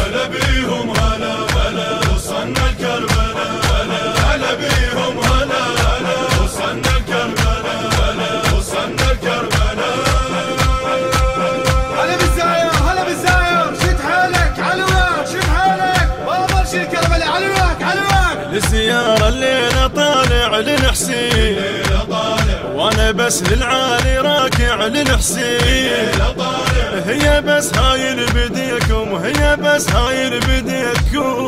هلا بيهم هلا هلا وصلنا الكربلاء هلا هلا بيهم هلا هلا وصلنا الكربلاء هلا وصلنا الكربلاء. هلا بالزاير هلا بالزاير شد حالك علوك شد حالك بابا شيل الكربلاء علوك علوك. للزيارة الليلة طالع للحسين وانا بس للعالي راكع للحسين. هي بس هاي البديكم هي بس هاي البديكم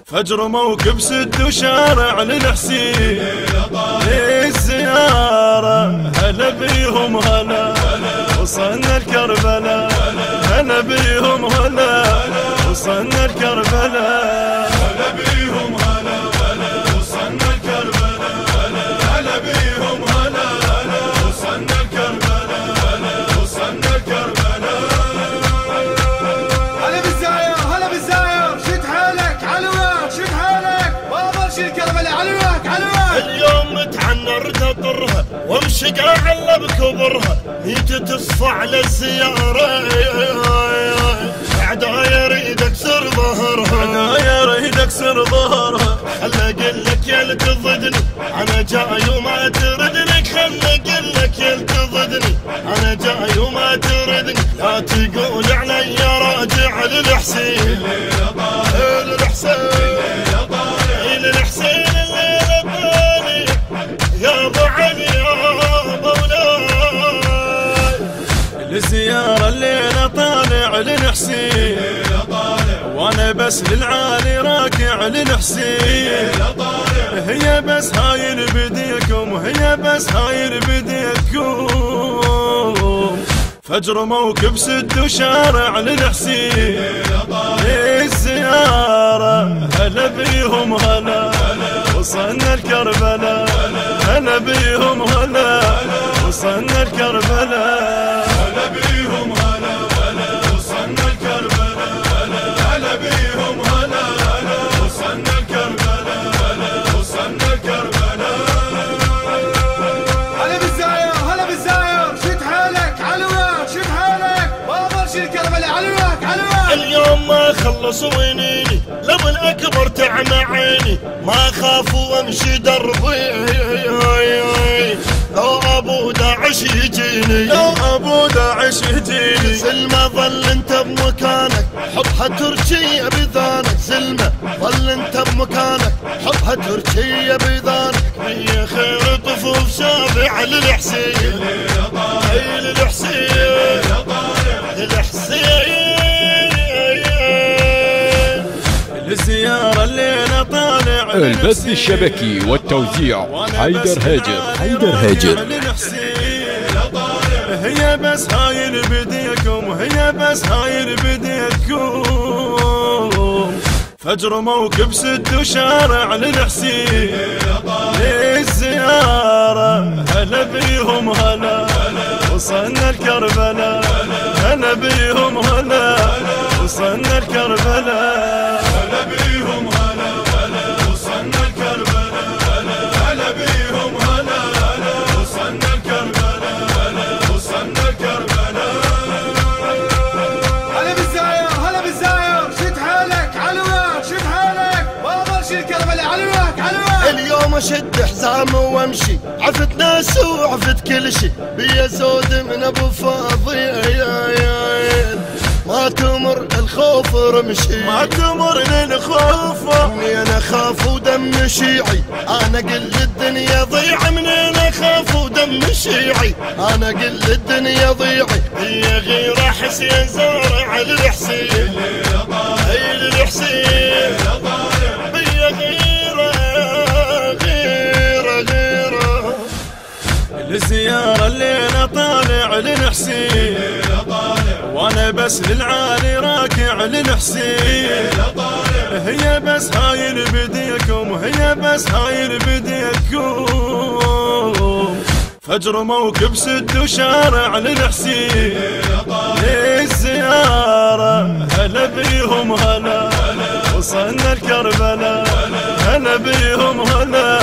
فجر موكب سد وشارع للحسين. للزيارة هلا بيهم هلا وصلنا الكربلاء هلا بيهم هلا وصلنا الكربلاء. هلا بيهم هلا هلا وصلنا الكربلاء هلا هلا بيهم هلا هلا وصلنا الكربلاء هلا وصلنا الكربلاء. هلا بالزاير هلا بالزاير شد حالك علوك شد حالك بابا شيل الكربلاء علوك علوك. اليوم متعنرت اطرها وامشي قاعله بكبرها ميت تصفى على الزياره عدايا اريد اكسر ظهرها عدايا اريد اكسر ظهرها. خل اقول لك يا لتضدني انا جاي وما تردني خل اقول لك يا لتضدني انا جاي وما تردني لا تقول علي راجع للحسين للحسين للحسين الليله طالي يا ابو علي يا مولاي. للزيارة الليلة طالع للحسين وانا بس للعالي راكع للحسين. هي بس هاي البديكم هي بس هاي البديكم فجر موكب سد وشارع للحسين. للزيارة هلا بيهم هلا وصلنا الكربلاء هلا بيهم هلا وصلنا الكربلاء. هلا بيهم هلا هلا وصلنا الكربلاء هلا هلا بيهم هلا هلا وصلنا الكربلاء هلا وصلنا الكربلاء. هلا بالزاير هلا بالزاير شد حالك علوك شد حالك بابا شيل الكربلاء علوك علوك. اليوم ما خلصوا ينيني لما الاكبر تعمى عيني ما خاف وامشي دربي لو ابو داعش يجيني لو ابو داعش يجيني. سلمى ظل انت بمكانك حبها تركية بذانك سلمى ظل انت بمكانك حبها تركية بذانك. هي خير طفوف شابع للحسين للحسين للحسين. للزيارة الليلة طالع البث الشبكي والتوزيع حيدر هاجر. هي بس هاي البديكم هي بس هاي البديكم فجر موكب سد وشارع للحسين. للزيارة هلا بيهم هلا وصلنا الكربلاء هلا بيهم هلا وصلنا الكربلاء. هلا بيهم هلا هلا وصلنا الكربلاء هلا هلا بيهم هلا هلا وصلنا الكربلاء هلا وصلنا الكربلاء. هلا بالزاير هلا بالزاير شد حالك علوك شد حالك بابا شيل الكربلاء علوك علوك. اليوم اشد حزامي وامشي عفت ناس وعفت كل شي بيا زود من ابو فاضي ما تمر الخوف رمشي ما تمر الخوف منين اخاف ودم شيعي انا قل الدنيا ضيعه منين اخاف ودم شيعي انا قل الدنيا ضيعي. هي غيره حسين زارع للحسين هي للحسين هي غيره غيره غيره. للزيارة الليلة طالع للحسين وانا بس للعالي راكع للحسين. هي بس هاي البديكم هي بس هاي البديكم فجر موكب سد وشارع للحسين. للزيارة هلا بيهم هلا وصلنا الكربلاء هلا بيهم هلا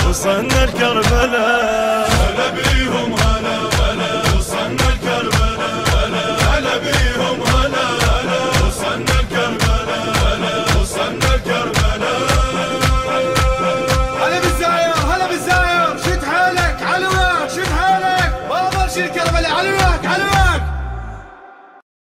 وصلنا الكربلاء. هلا بيهم هلا هلا وصلنا الكربلاء هلا هلا بيهم هلا هلا شيل كربلاء على